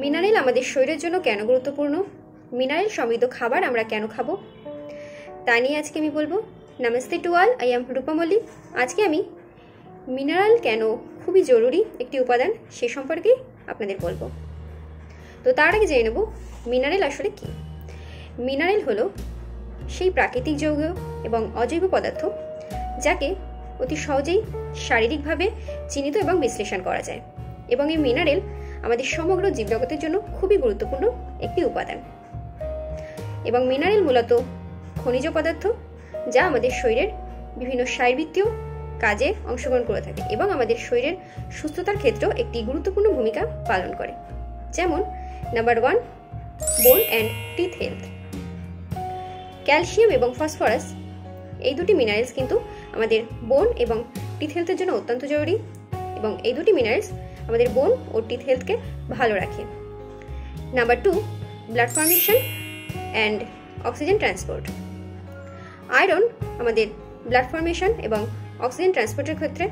Mineral আমাদের শরীরের জন্য কেন গুরুত্বপূর্ণ, মিনারেল সমৃদ্ধ খাবার আমরা কেন খাবো, তা নিয়ে আজকে আমি বলবো। Namaste to all, I am Rupa Mallick. আজকে আমি মিনারেল কেন খুবই জরুরি একটি উপাদান সে সম্পর্কে আপনাদের বলবো। তো তার আগে জেনে নেব মিনারেল আসলে কি। মিনারেল হলো সেই প্রাকৃতিক যৌগ এবং অজৈব পদার্থ যাকে অতি সহজেই শারীরিকভাবে চিহ্নিত এবং বিশ্লেষণ করা যায়, এবং এই মিনারেল আমাদের সমগ্র জীবজগতের জন্য খুবই গুরুত্বপূর্ণ একটি উপাদান। এবং মিনারেল মূলত খনিজ পদার্থ যা আমাদের শরীরের বিভিন্ন শারীরবৃত্তীয় কাজে অংশগ্রহণ করে থাকে এবং আমাদের শরীরের সুস্থতার ক্ষেত্রেও একটি গুরুত্বপূর্ণ ভূমিকা পালন করে। যেমন নাম্বার 1, বোন অ্যান্ড টিথ হেলথ। ক্যালসিয়াম এবং ফসফরাস এই দুটি মিনারেলস কিন্তু আমাদের বোন এবং টিথ হেলথের জন্য অত্যন্ত জরুরি, এবং এই দুটি মিনারেলস আমাদের বোন ও টিথ হেলথকে ভালো রাখে। Number 2, blood formation and oxygen transport. Iron আমাদের ব্লাড ফর্মেশন এবং অক্সিজেন ট্রান্সপোর্টের ক্ষেত্রে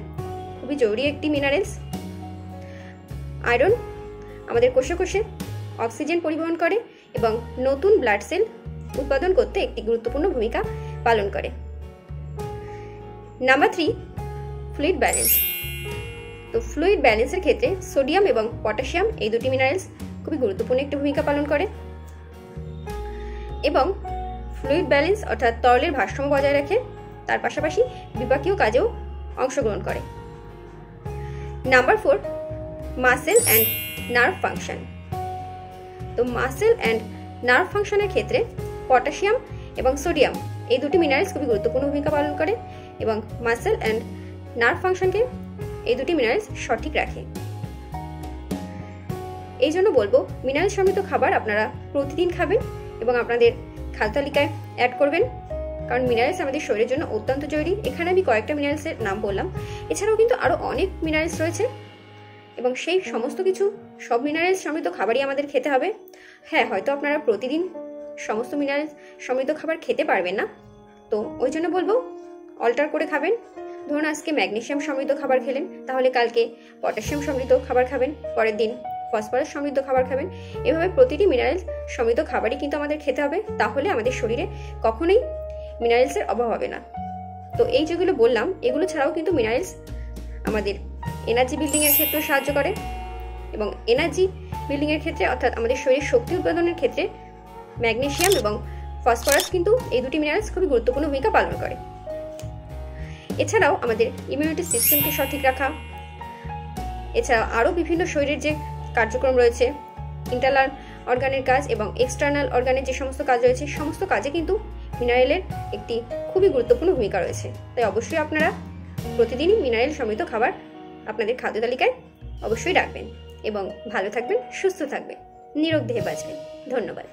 খুবই জরুরি একটি মিনারেলস। আয়রন আমাদের কোষে কোষে অক্সিজেন পরিবহন করে এবং নতুন ব্লাড সেল উৎপাদন করতে একটি গুরুত্বপূর্ণ ভূমিকা পালন করে। Number 3, fluid balance. তো ফ্লুইড ব্যালেন্সের ক্ষেত্রে সোডিয়াম এবং পটাশিয়াম এই দুটি মিনারেলস খুবই গুরুত্বপূর্ণ একটি ভূমিকা পালন করে এবং ফ্লুইড ব্যালেন্স অর্থাৎ তরলের ভারসাম্য বজায় রাখে, তার পাশাপাশি বিপাকীয় কাজেও অংশগ্রহণ করে। Number 4, muscle and nerve function. তো মাসেল অ্যান্ড নার্ভ ফাংশনের ক্ষেত্রে পটাশিয়াম এবং সোডিয়াম এই দুটি মিনারেলস খুবই গুরুত্বপূর্ণ ভূমিকা পালন করে এবং মাসেল অ্যান্ড নার্ভ ফাংশনকে এই দুটি মিনারেলস সঠিক রাখে। এই জন্য বলবো মিনারেল সমৃদ্ধ খাবার আপনারা প্রতিদিন খাবেন এবং আপনাদের খাদ্য তালিকায় অ্যাড করবেন, কারণ মিনারেলস আমাদের শরীরের জন্য অত্যন্ত জরুরি। এখানে আমি কয়েকটা মিনারেলসের নাম বললাম, এছাড়াও কিন্তু আরও অনেক মিনারেলস রয়েছে এবং সেই সমস্ত কিছু সব মিনারেলস সমৃদ্ধ খাবারই আমাদের খেতে হবে। হ্যাঁ, হয়তো আপনারা প্রতিদিন সমস্ত মিনারেলস সমৃদ্ধ খাবার খেতে পারবেন না, তো ওই জন্য বলবো অল্টার করে খাবেন। ধরুন আজকে ম্যাগনেসিয়াম সমৃদ্ধ খাবার খেলেন, তাহলে কালকে পটাশিয়াম সমৃদ্ধ খাবার খাবেন, পরের দিন ফসফরাস সমৃদ্ধ খাবার খাবেন। এভাবে প্রতিটি মিনারেলস সমৃদ্ধ খাবারই কিন্তু আমাদের খেতে হবে, তাহলে আমাদের শরীরে কখনোই মিনারেলসের অভাব হবে না। তো এই যেগুলো বললাম এগুলো ছাড়াও কিন্তু মিনারেলস আমাদের এনার্জি বিল্ডিংয়ের ক্ষেত্রেও সাহায্য করে, এবং এনার্জি বিল্ডিংয়ের ক্ষেত্রে অর্থাৎ আমাদের শরীরের শক্তি উৎপাদনের ক্ষেত্রে ম্যাগনেসিয়াম এবং ফসফরাস কিন্তু এই দুটি মিনারেলস খুবই গুরুত্বপূর্ণ ভূমিকা পালন করে। এছাড়াও আমাদের ইমিউনিটি সিস্টেমকে সঠিক রাখা, এছাড়াও আরও বিভিন্ন শরীরের যে কার্যক্রম রয়েছে, ইন্টারনাল অর্গানের কাজ এবং এক্সটার্নাল অর্গানের যে সমস্ত কাজ রয়েছে, সমস্ত কাজে কিন্তু মিনারেলের একটি খুবই গুরুত্বপূর্ণ ভূমিকা রয়েছে। তাই অবশ্যই আপনারা প্রতিদিনই মিনারেল সমৃদ্ধ খাবার আপনাদের খাদ্য তালিকায় অবশ্যই রাখবেন এবং ভালো থাকবেন, সুস্থ থাকবেন, নিরোগ দেহে বাঁচবেন। ধন্যবাদ।